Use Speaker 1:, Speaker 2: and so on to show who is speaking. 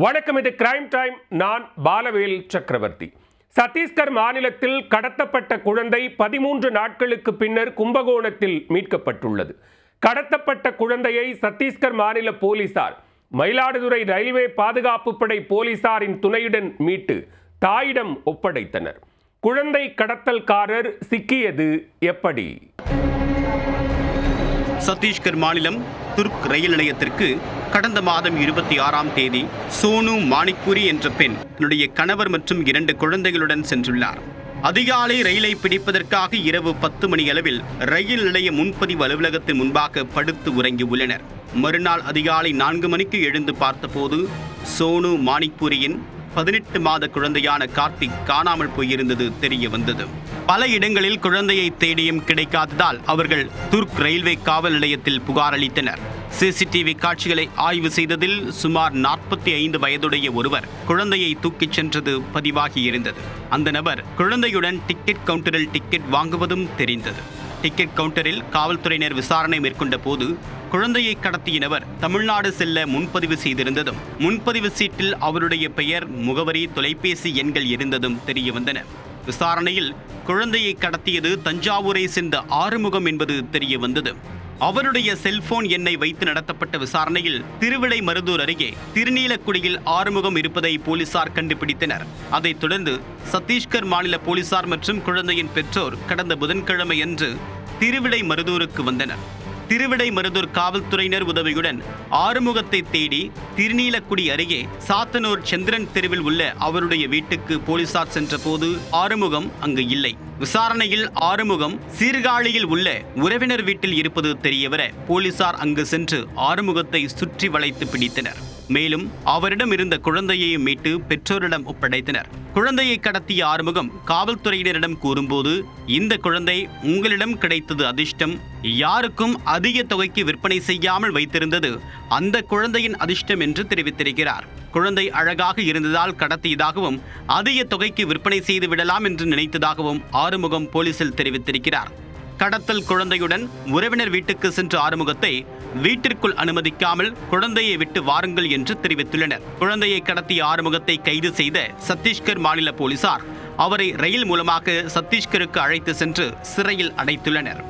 Speaker 1: வணக்கம், இது crime time. நான் பாலவேல் சக்கரவர்த்தி. சத்தீஸ்கர் மாநிலத்தில் கடத்தப்பட்ட குழந்தை 13 நாட்களுக்கு பின்னர் கும்பகோணத்தில் மீட்கப்பட்டுள்ளது. கடத்தப்பட்ட குழந்தையை சத்தீஸ்கர் மாநில போலீசார் மயிலாடுதுறை ரயில்வே பாதுகாப்பு படை போலீசாரின் துணையுடன் மீட்டு தாயிடம் ஒப்படைத்தனர். குழந்தை கடத்தல்காரர் சிக்கியது எப்படி?
Speaker 2: சத்தீஸ்கர் மாநிலம் துர்க் ரயில் நிலையத்திற்கு கடந்த மாதம் 26ஆம் தேதி சோனு மாணிக்புரி என்ற பெண் தன்னுடைய கணவர் மற்றும் 2 குழந்தைகளுடன் சென்றுள்ளார். அதிகாலை ரயிலை பிடிப்பதற்காக இரவு 10 மணி அளவில் ரயில் நிலைய முன்பதிவு அலுவலகத்தின் முன்பாக படுத்து உறங்கியுள்ளனர். மறுநாள் அதிகாலை 4 மணிக்கு எழுந்து பார்த்தபோது சோனு மாணிக்புரியின் 18 மாத குழந்தையான கார்த்திக் காணாமல் போயிருந்தது தெரிய வந்தது. பல இடங்களில் குழந்தையை தேடியும் கிடைக்காததால் அவர்கள் துர்க் ரயில்வே காவல் நிலையத்தில் புகார் அளித்தனர். சிசிடிவி காட்சிகளை ஆய்வு செய்ததில் சுமார் 45 வயதுடைய ஒருவர் குழந்தையை தூக்கிச் சென்றது பதிவாகியிருந்தது. அந்த நபர் குழந்தையுடன் டிக்கெட் கவுண்டரில் டிக்கெட் வாங்குவதும் தெரிந்தது. டிக்கெட் கவுண்டரில் காவல்துறையினர் விசாரணை மேற்கொண்ட போது குழந்தையை கடத்திய நபர் தமிழ்நாடு செல்ல முன்பதிவு செய்திருந்ததும் முன்பதிவு சீட்டில் அவருடைய பெயர், முகவரி, தொலைபேசி எண்கள் இருந்ததும் தெரிய வந்தன. விசாரணையில் குழந்தையை கடத்தியது தஞ்சாவூரை சேர்ந்த ஆறுமுகம் என்பது தெரிய வந்தது. அவருடைய செல்போன் எண்ணை வைத்து நடத்தப்பட்ட விசாரணையில் திருவிடைமருதூர் அருகே திருநீலக்குடியில் ஆறுமுகம் இருப்பதை போலீசார் கண்டுபிடித்தனர். அதைத் தொடர்ந்து சத்தீஸ்கர் மாநில போலீசார் மற்றும் குழந்தையின் பெற்றோர் கடந்த புதன்கிழமை அன்று திருவிடைமருதூருக்கு வந்தனர். திருவிடைமருதூர் காவல்துறையினர் உதவியுடன் ஆறுமுகத்தை தேடி திருநீலக்குடி அருகே சாத்தனூர் சந்திரன் தெருவில் உள்ள அவருடைய வீட்டுக்கு போலீசார் சென்றபோது ஆறுமுகம் அங்கு இல்லை. விசாரணையில் ஆறுமுகம் சீர்காழியில் உள்ள உறவினர் வீட்டில் இருப்பது தெரியவர போலீசார் அங்கு சென்று ஆறுமுகத்தை சுற்றி வளைத்து பிடித்தனர். மேலும் அவரிடம் இருந்த குழந்தையை மீட்டு பெற்றோரிடம் ஒப்படைத்தனர். குழந்தையை கடத்திய ஆறுமுகம் காவல்துறையினரிடம் கூறும்போது, இந்த குழந்தை உங்களிடம் கிடைத்தது அதிர்ஷ்டம், யாருக்கும் அதிக தொகைக்கு விற்பனை செய்யாமல் வைத்திருந்தது அந்த குழந்தையின் அதிர்ஷ்டம் என்று தெரிவித்திருக்கிறார். குழந்தை அழகாக இருந்ததால் கடத்தியதாகவும் அதிக தொகைக்கு விற்பனை செய்து விடலாம் என்று நினைத்ததாகவும் ஆறுமுகம் போலீசில் தெரிவித்திருக்கிறார். கடத்தல் குழந்தையுடன் உறவினர் வீட்டுக்கு சென்ற ஆறுமுகத்தை வீட்டிற்குள் அனுமதிக்காமல் குழந்தையை விட்டு வாருங்கள் என்று தெரிவித்துள்ளனர். குழந்தையை கடத்திய ஆறுமுகத்தை கைது செய்த சத்தீஸ்கர் மாநில போலீசார் அவரை ரயில் மூலமாக சத்தீஸ்கருக்கு அழைத்து சென்று சிறையில் அடைத்துள்ளனர்.